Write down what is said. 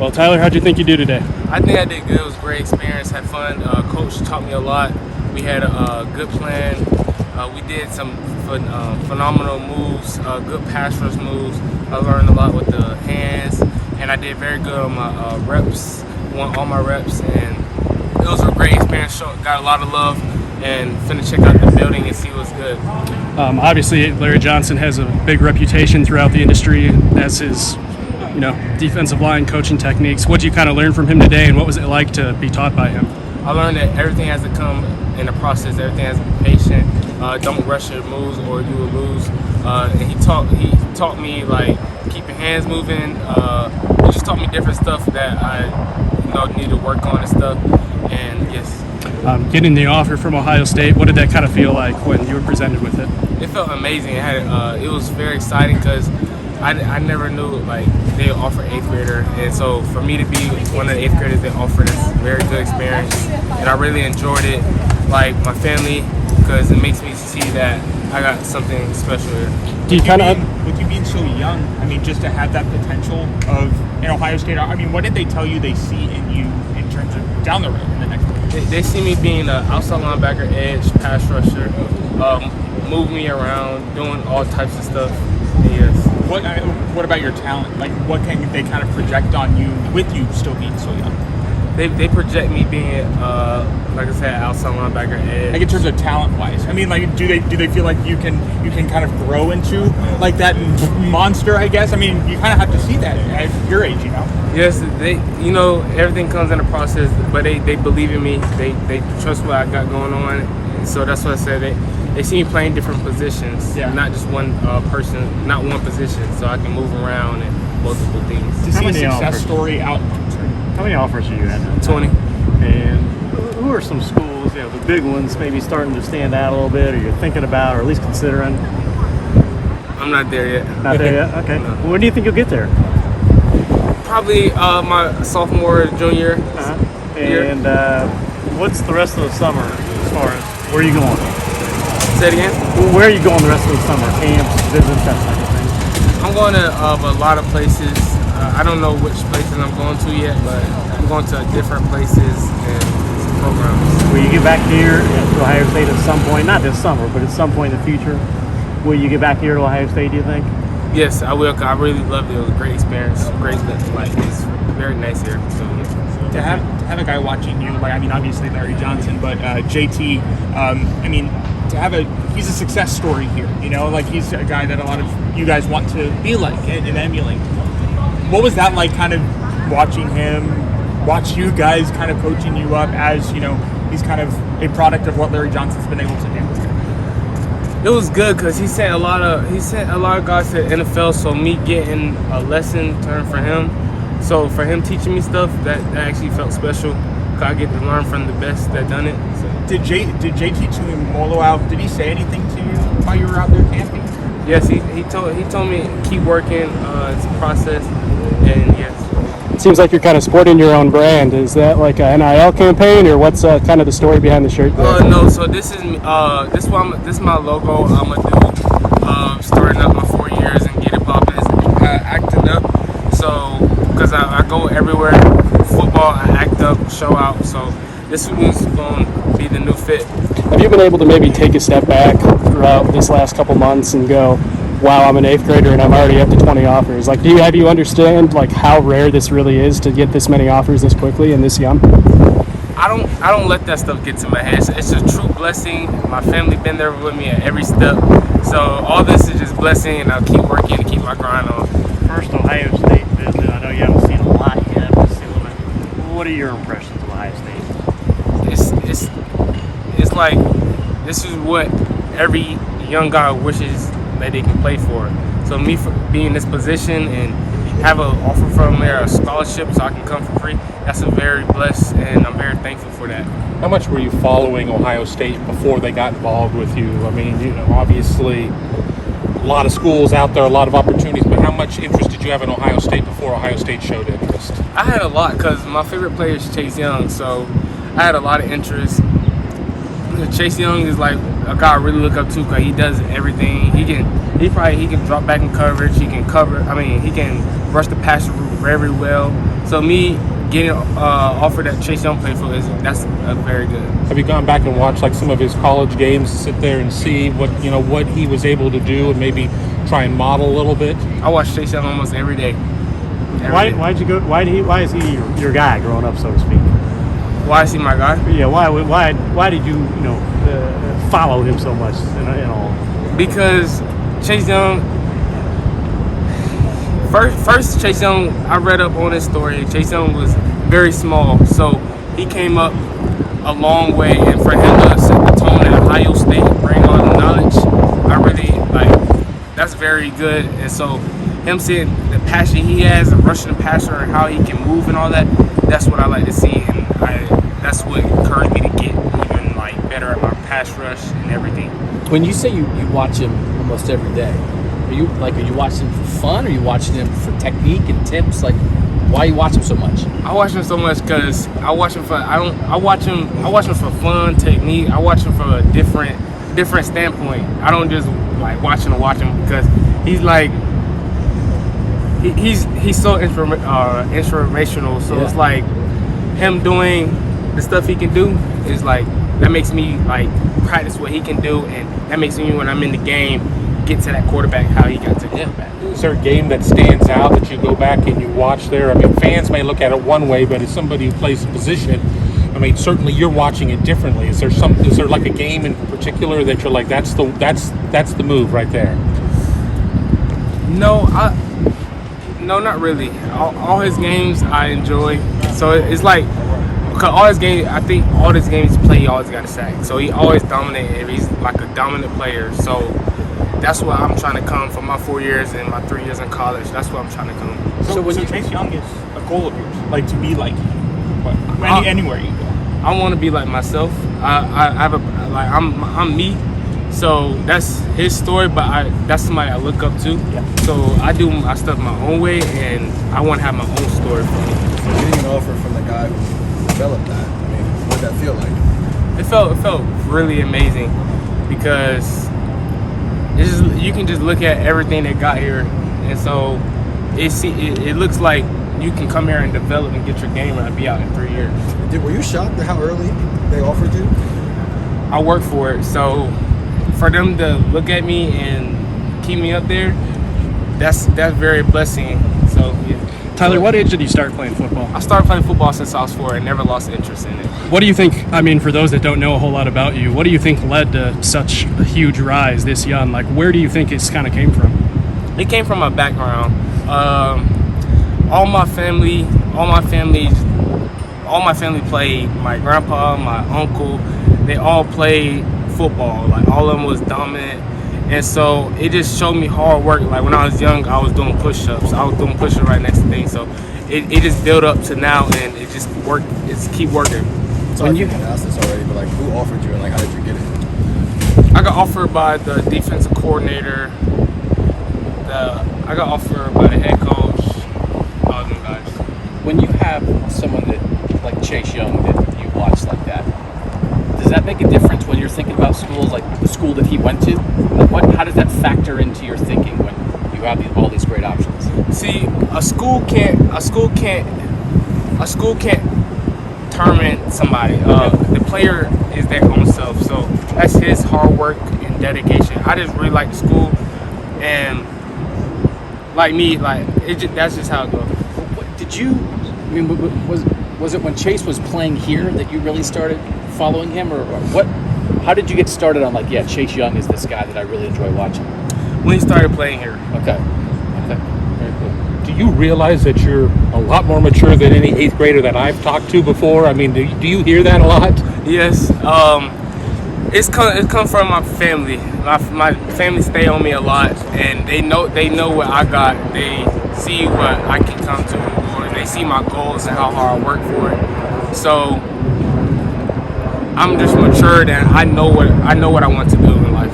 Well, Tyler, how'd you think you do today? I think I did good. It was a great experience. Had fun. Coach taught me a lot. We had a good plan. We did some phenomenal moves, good pass rush moves. I learned a lot with the hands, and I did very good on my reps. Won all my reps, and it was a great experience. Got a lot of love, and finna check out the building and see what's good. Obviously, Larry Johnson has a big reputation throughout the industry as his, defensive line coaching techniques. What did you kind of learn from him today, and what was it like to be taught by him? I learned that everything has to come in a process. Everything has to be patient. Don't rush your moves, or you will lose. And he taught me like keep your hands moving. He just taught me different stuff that I need to work on and stuff. And yes. Getting the offer from Ohio State, what did that kind of feel like when you were presented with it? It felt amazing. It was very exciting because I never knew they offer 8th grader, and so for me to be one of the 8th graders they offered is a very good experience, and I really enjoyed it. Like my family, because it makes me see that I got something special here. Do you with you being so young, just to have that potential of in Ohio State, what did they tell you they see in you in terms of down the road in the next year? They see me being an outside linebacker, edge, pass rusher, move me around, doing all types of stuff. Yes. What about your talent? What can they kind of project on you with you still being so young? They project me being, like I said, outside linebacker, edge. In terms of talent-wise, do they feel like you can kind of grow into that monster? I guess. You kind of have to see that at your age, Yes, they. Everything comes in a process, but they believe in me. They trust what I got going on, and so that's what I said. They see me playing different positions, not just one person, not one position, so I can move around and multiple things. To see a success story out. How many offers are you at? 20. And who are some schools, the big ones, maybe starting to stand out a little bit, or you're thinking about, or at least considering? I'm not there yet. Not there yet? Okay. No. When do you think you'll get there? Probably my sophomore, junior year. And what's the rest of the summer as far as where are you going? Say it again? Where are you going the rest of the summer? Camps, visits, that type of thing? I'm going to a lot of places. I don't know which places I'm going to yet, but I'm going to different places and some programs. Will you get back here to Ohio State at some point? Not this summer, but at some point in the future. Will you get back here to Ohio State, do you think? Yes, I will. I really loved it. It was a great experience. It's very nice here. So, to have a guy watching you, obviously Larry Johnson, but JT, he's a success story here, he's a guy that a lot of you guys want to be like and emulate. What was that like, kind of watching him, watch you guys kind of coaching you up as, he's kind of a product of what Larry Johnson's been able to do? It was good because he sent a lot of guys to the NFL, so me getting a lesson learned for him. So for him teaching me stuff, that actually felt special. I get to learn from the best that done it. So. Did Jay teach you Molo out? Did he say anything to you while you were out there camping? Yes, he told me keep working. It's a process, and yes. It seems like you're kind of sporting your own brand. Is that like an NIL campaign, or what's kind of the story behind the shirt there? No. So this is my logo. I'm gonna do starting up my 4 years and get it popping. It's acting up. So because I go everywhere, football, I act up, show out. So this is going to be the new fit. Have you been able to maybe take a step back throughout this last couple months and go, wow, I'm an 8th grader and I'm already up to 20 offers? Have you understand how rare this really is to get this many offers this quickly and this young? I don't let that stuff get to my head. It's a true blessing. My family been there with me at every step. So all this is just blessing, and I'll keep working and keep my grind on. First Ohio State visit. I know you haven't seen a lot yet, but what are your impressions of Ohio State? It's like this is what every young guy wishes that they can play for. So me for being in this position and have an offer from there, a scholarship, so I can come for free. That's a very blessed, and I'm very thankful for that. How much were you following Ohio State before they got involved with you? Obviously a lot of schools out there, a lot of opportunities, but how much interest did you have in Ohio State before Ohio State showed interest? I had a lot because my favorite player is Chase Young, so I had a lot of interest. Chase Young is like a guy I really look up to because he does everything. He can drop back in coverage. He can he can rush the passer very well. So me getting offered that Chase Young play for that's very good. Have you gone back and watched like some of his college games, sit there and see what he was able to do and maybe try and model a little bit? I watch Chase Young almost every day. Why is he your guy growing up, so to speak? Why is he my guy? Yeah, why did you follow him so much and all? Because Chase Young, first Chase Young, I read up on his story. Chase Young was very small, so he came up a long way, and for him to set the tone at Ohio State and bring all the knowledge, I really that's very good. And so him seeing the passion he has of rushing the passer and how he can move and all that, that's what I like to see, and that's what encouraged me to get even better at my pass rush and everything. When you say you watch him almost every day, are you watching him for fun, or are you watching him for technique and tips? Like, why you watch him so much? I watch him so much because I watch him for fun, technique. I watch him from a different standpoint. I don't just watch him because he's so inspirational. So Yeah. it's like him doing the stuff he can do is that makes me practice what he can do, and that makes me, when I'm in the game, get to that quarterback how he got to the quarterback. Is there a game that stands out that you go back and you watch there? I mean, fans may look at it one way, but as somebody who plays the position, I mean, certainly you're watching it differently. Is there like a game in particular that you're like, that's the move right there? No, not really. All his games I enjoy. So it's because all his games, I think all his games he play, he always got a sack. So he always dominated. He's like a dominant player. So that's what I'm trying to come from my 4 years and my 3 years in college. That's what I'm trying to come. So Chase Young is a goal of yours, to be like you, anywhere you go. I want to be like myself. I'm me. So that's his story, but that's somebody I look up to. Yeah. So I do my stuff my own way, and I want to have my own story for me. So getting an offer from the guy who developed that, I mean, what did that feel like? It felt really amazing because you can just look at everything that got here, and so it looks like you can come here and develop and get your game right and be out in 3 years. Were you shocked at how early they offered you? I worked for it, so for them to look at me and keep me up there, that's very blessing. So yeah. Tyler, what age did you start playing football? I started playing football since I was 4 and never lost interest in it. What do you think, for those that don't know a whole lot about you, what do you think led to such a huge rise this young? Where do you think it's kind of came from? It came from my background. All my family played. My grandpa, my uncle, they all played football. All of them was dominant. And so it just showed me hard work. When I was young, I was doing push-ups. I was doing push-ups right next to things. So it just built up to now, and it just worked. It's keep working. So you asked this already, but who offered you and how did you get it? I got offered by the defensive coordinator. I got offered by the head coach. All them guys. When you have someone that like Chase Young that you watch like that, does that make a difference when you're thinking about schools like the school that he went to? How does that factor into your thinking when you have all these great options? See, a school can't determine somebody. The player is their own self, so that's his hard work and dedication. I just really like the school, and that's just how it goes. Did you? Was it when Chase was playing here that you really started following him, or what? How did you get started on Chase Young is this guy that I really enjoy watching? When he started playing here. Okay, very cool. Do you realize that you're a lot more mature than any 8th grader that I've talked to before? I mean, do you hear that a lot? Yes. It's come from my family. My family stay on me a lot, and they know what I got. They see what I can come to, or they see my goals and how hard I work for it. So I'm just matured, and I know what I want to do in life.